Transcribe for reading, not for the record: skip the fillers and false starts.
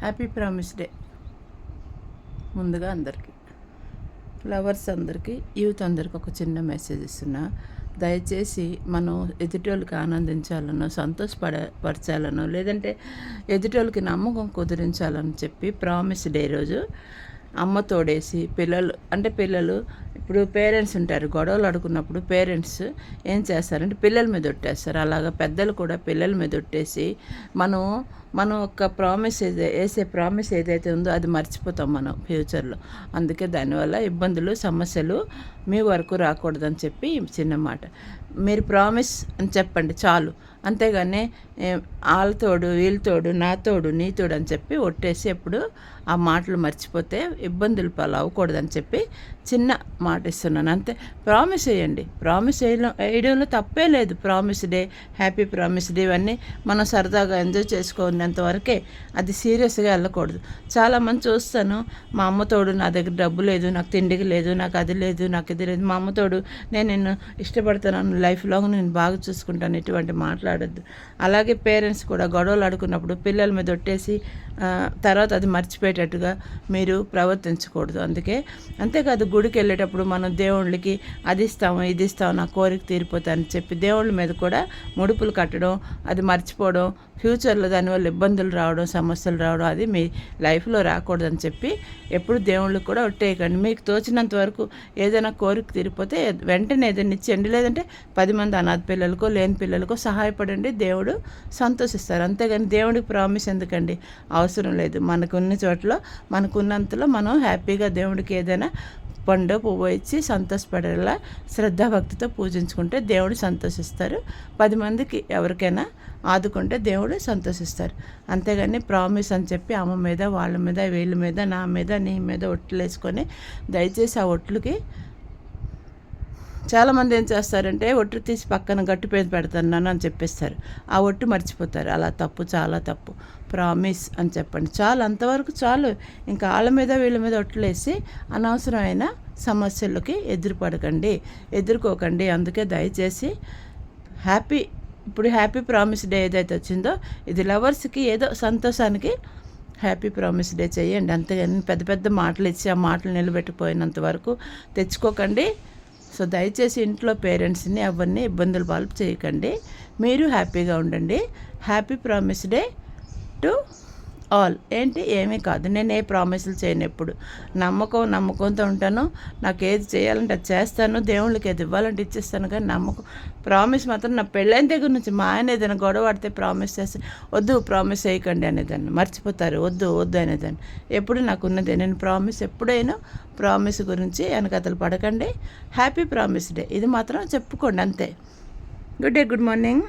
Happy promise day ముందుగా అందరికీ, lovers అందరికీ, యూత్ అందరికీ ఒక చిన్న మెసేజ్ ఇస్తున్నా. దయచేసి మనం ఎదుటోళ్ళకి ఆనందించాలనో, సంతోషపరచాలనో, లేదంటే ఎదుటోళ్ళకి నమ్మకం కుదిరించాలని చెప్పి ప్రామిస్ డే రోజు అమ్మ తోడేసి పిల్లలు ఇప్పుడు పేరెంట్స్ ఉంటారు, గొడవలు ఆడుకున్నప్పుడు పేరెంట్స్ ఏం చేస్తారంటే పిల్లల మీద ఒట్టేస్తారు. అలాగా పెద్దలు కూడా పిల్లల మీద ఒట్టేసి మనం ఒక వేసే ప్రామిస్ ఏదైతే ఉందో అది మర్చిపోతాం మనం ఫ్యూచర్లో. అందుకే దానివల్ల ఇబ్బందులు, సమస్యలు మీ వరకు రాకూడదని చెప్పి చిన్న మాట. మీరు ప్రామిస్ అని చెప్పండి చాలు, అంతేగాని వాళ్ళతోడు వీళ్ళతోడు నాతోడు నీతోడు అని చెప్పి ఒట్టేసి ఎప్పుడు ఆ మాటలు మర్చిపోతే ఇబ్బందులు పాలు అవ్వకూడదని చెప్పి చిన్న మాట ఇస్తున్నాను అంతే. ప్రామిస్ వేయండి, ప్రామిస్ వేయడంలో తప్పే లేదు. Promise day, happy promise day ఇవన్నీ మనం సరదాగా ఎంజాయ్ చేసుకునేంత వరకే, అది సీరియస్గా వెళ్ళకూడదు. చాలామంది చూస్తాను, మా అమ్మతోడు నా దగ్గర డబ్బు లేదు, నాకు తిండికి లేదు, నాకు అది లేదు, నాకు ఇది లేదు, మా అమ్మతోడు నేను నిన్ను ఇష్టపడుతున్నాను, లైఫ్ లాంగ్ నేను బాగా చూసుకుంటాను, ఇటువంటి మాట్లాడద్దు. అలాగే పేరెంట్స్ కూడా గొడవలు ఆడుకున్నప్పుడు పిల్లల మీద ఒట్టేసి తర్వాత అది మర్చిపోయేటట్టుగా మీరు ప్రవర్తించకూడదు. అంతేకాదు గుడికి వెళ్ళేటప్పుడు మనం దేవుళ్ళకి అది ఇస్తాము, ఇది ఇస్తాము, నా కోరిక తీరిపోతాయని చెప్పి దేవుళ్ళ మీద కూడా ముడుపులు కట్టడం, అది మర్చిపోవడం, ఫ్యూచర్లో దానివల్ల ఇబ్బందులు రావడం, సమస్యలు రావడం, అది మీ లైఫ్లో రాకూడదని చెప్పి ఎప్పుడు దేవుళ్ళకి కూడా ఒట్టేయకండి. మీకు తోచినంత వరకు ఏదైనా కోరిక తీరిపోతే వెంటనే ఏదైనా ఇచ్చేయండి, లేదంటే 10 మంది అనాథ పిల్లలకో లేని పిల్లలకో సహాయపడండి, దేవుడు సంతోషిస్తారు. అంతేగాని దేవుడికి ప్రామిస్ ఎందుకండి, అవసరం లేదు. మనకున్న చోట్ల మనకున్నంతలో మనం హ్యాపీగా దేవుడికి ఏదైనా పండు పువ్వు ఇచ్చి సంతోషపడేలా శ్రద్ధాభక్తితో పూజించుకుంటే దేవుడు సంతోషిస్తారు. 10 మందికి ఎవరికైనా ఆదుకుంటే దేవుడు సంతోషిస్తారు. అంతేగాని ప్రామిస్ అని చెప్పి అమ్మ మీద, వాళ్ళ మీద, వీళ్ళ మీద, నా మీద, నీ మీద ఒట్లు వేసుకొని దయచేసి ఆ ఒట్లుకి చాలామంది ఏం చేస్తారంటే ఒట్టు తీసి పక్కన గట్టిపోయి పెడతాను అని చెప్పేస్తారు, ఆ ఒట్టు మర్చిపోతారు. అలా తప్పు, చాలా తప్పు. ప్రామిస్ అని చెప్పండి చాలు, అంతవరకు చాలు. ఇంకా వాళ్ళ మీద వీళ్ళ మీద ఒట్లేసి అనవసరమైన సమస్యలకి ఎదుర్కోకండి. అందుకే దయచేసి ఇప్పుడు హ్యాపీ ప్రామిస్ డే ఏదైతే వచ్చిందో ఇది లవర్స్కి ఏదో సంతోషానికి హ్యాపీ ప్రామిస్ డే చేయండి. అంతేగాని పెద్ద పెద్ద మాటలు ఇచ్చి ఆ మాటలు నిలబెట్టిపోయినంత వరకు తెచ్చుకోకండి. సో దయచేసి ఇంట్లో పేరెంట్స్ని ఎవరిని ఇబ్బందులు పాలు చేయకండి. మీరు హ్యాపీగా ఉండండి. Happy promise day to all. ఏమీ కాదు, నేను ఏ ప్రామిస్లు చేయను. ఎప్పుడు నమ్మకంతో ఉంటాను. నాకు ఏది చేయాలంటే అది చేస్తాను, దేవుళ్ళకి ఏది ఇవ్వాలంటే ఇచ్చేస్తాను. కానీ ప్రామిస్ మాత్రం నా పెళ్ళైన దగ్గర నుంచి మా ఆయన ఏదైనా గొడవ పడితే ప్రామిస్ చేస్తే వద్దు ప్రామిస్ చేయకండి అనేదాన్ని, మర్చిపోతారు, వద్దు అనేదాన్ని. ఎప్పుడు నాకు ఉన్నదే, నేను ఎప్పుడైనా ప్రామిస్ గురించి వెనకతలు పడకండి. హ్యాపీ ప్రామిస్ డే ఇది మాత్రం చెప్పుకోండి అంతే. Good day, good morning.